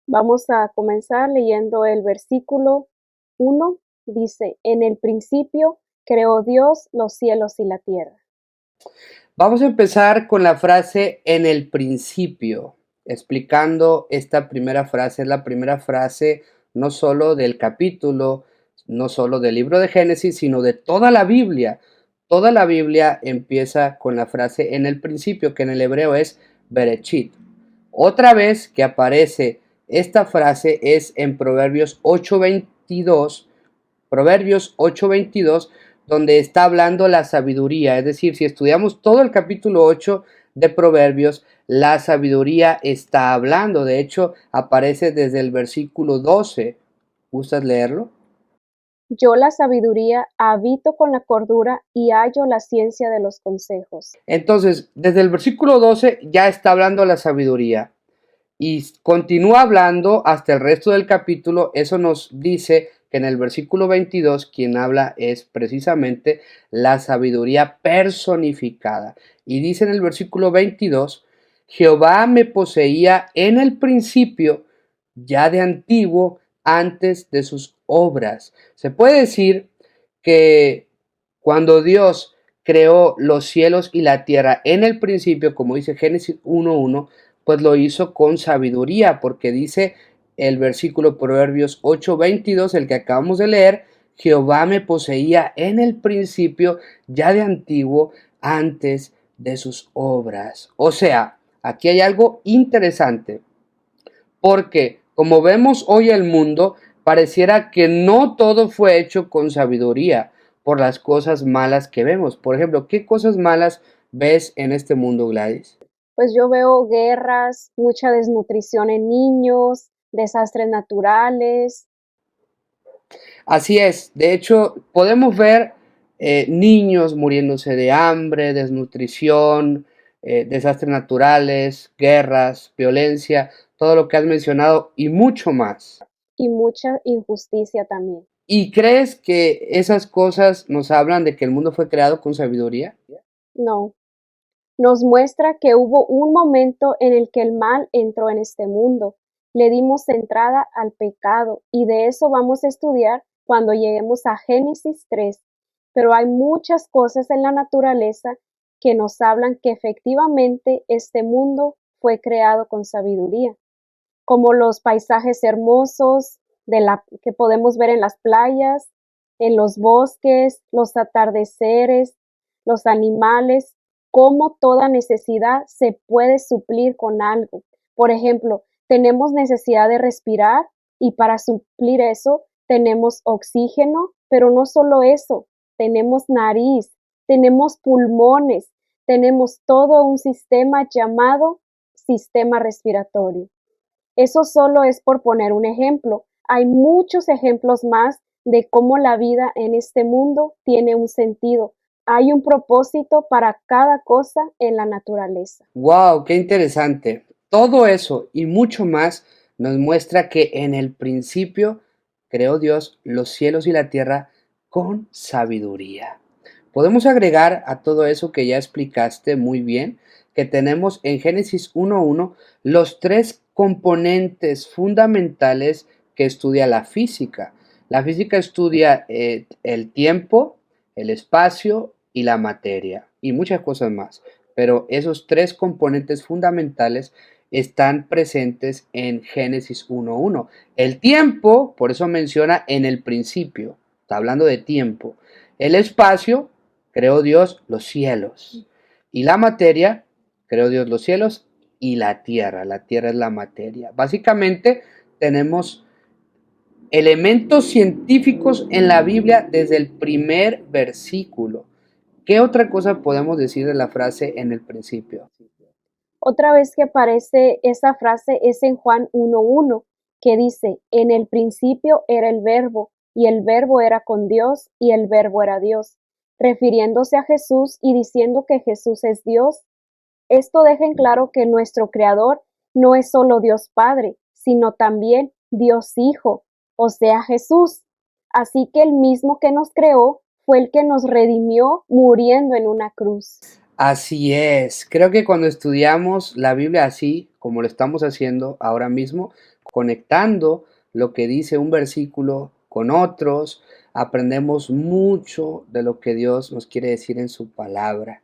Vamos a comenzar leyendo el versículo 1. Dice, en el principio creó Dios los cielos y la tierra. Vamos a empezar con la frase en el principio, explicando esta primera frase. Es la primera frase no solo del capítulo, no solo del libro de Génesis, sino de toda la Biblia. Toda la Biblia empieza con la frase en el principio, que en el hebreo es Berechit. Otra vez que aparece esta frase es en Proverbios 8:22, donde está hablando la sabiduría. Es decir, si estudiamos todo el capítulo 8 de Proverbios, la sabiduría está hablando. De hecho, aparece desde el versículo 12. ¿Gustas leerlo? Yo la sabiduría habito con la cordura y hallo la ciencia de los consejos. Entonces, desde el versículo 12 ya está hablando la sabiduría y continúa hablando hasta el resto del capítulo. Eso nos dice que en el versículo 22 quien habla es precisamente la sabiduría personificada. Y dice en el versículo 22, Jehová me poseía en el principio, ya de antiguo, antes de sus obras. Se puede decir que cuando Dios creó los cielos y la tierra en el principio, como dice Génesis 1:1, pues lo hizo con sabiduría, porque dice el versículo Proverbios 8:22, el que acabamos de leer, Jehová me poseía en el principio, ya de antiguo, antes de sus obras. O sea, aquí hay algo interesante, porque como vemos hoy el mundo, pareciera que no todo fue hecho con sabiduría por las cosas malas que vemos. Por ejemplo, ¿qué cosas malas ves en este mundo, Gladys? Pues yo veo guerras, mucha desnutrición en niños, desastres naturales. Así es, de hecho podemos ver niños muriéndose de hambre, desnutrición, desastres naturales, guerras, violencia, todo lo que has mencionado y mucho más. Y mucha injusticia también. ¿Y crees que esas cosas nos hablan de que el mundo fue creado con sabiduría? No, nos muestra que hubo un momento en el que el mal entró en este mundo. Le dimos entrada al pecado y de eso vamos a estudiar cuando lleguemos a Génesis 3. Pero hay muchas cosas en la naturaleza que nos hablan que efectivamente este mundo fue creado con sabiduría, como los paisajes hermosos que podemos ver en las playas, en los bosques, los atardeceres, los animales, cómo toda necesidad se puede suplir con algo. Por ejemplo, tenemos necesidad de respirar y para suplir eso tenemos oxígeno, pero no solo eso, tenemos nariz, tenemos pulmones, tenemos todo un sistema llamado sistema respiratorio. Eso solo es por poner un ejemplo. Hay muchos ejemplos más de cómo la vida en este mundo tiene un sentido. Hay un propósito para cada cosa en la naturaleza. ¡Wow! ¡Qué interesante! Todo eso y mucho más nos muestra que en el principio creó Dios los cielos y la tierra con sabiduría. Podemos agregar a todo eso que ya explicaste muy bien, que tenemos en Génesis 1:1 los tres componentes fundamentales que estudia la física. La física estudia el tiempo, el espacio y la materia y muchas cosas más. Pero esos tres componentes fundamentales están presentes en Génesis 1:1. El tiempo, por eso menciona en el principio, está hablando de tiempo. El espacio, creó Dios los cielos. Y la materia, creó Dios los cielos y la tierra. La tierra es la materia. Básicamente tenemos elementos científicos en la Biblia desde el primer versículo. ¿Qué otra cosa podemos decir de la frase en el principio? Otra vez que aparece esa frase es en Juan 1:1, que dice, en el principio era el verbo, y el verbo era con Dios, y el verbo era Dios, refiriéndose a Jesús y diciendo que Jesús es Dios. Esto deja en claro que nuestro Creador no es solo Dios Padre, sino también Dios Hijo, o sea, Jesús. Así que el mismo que nos creó fue el que nos redimió muriendo en una cruz. Así es. Creo que cuando estudiamos la Biblia así, como lo estamos haciendo ahora mismo, conectando lo que dice un versículo con otros, aprendemos mucho de lo que Dios nos quiere decir en su palabra.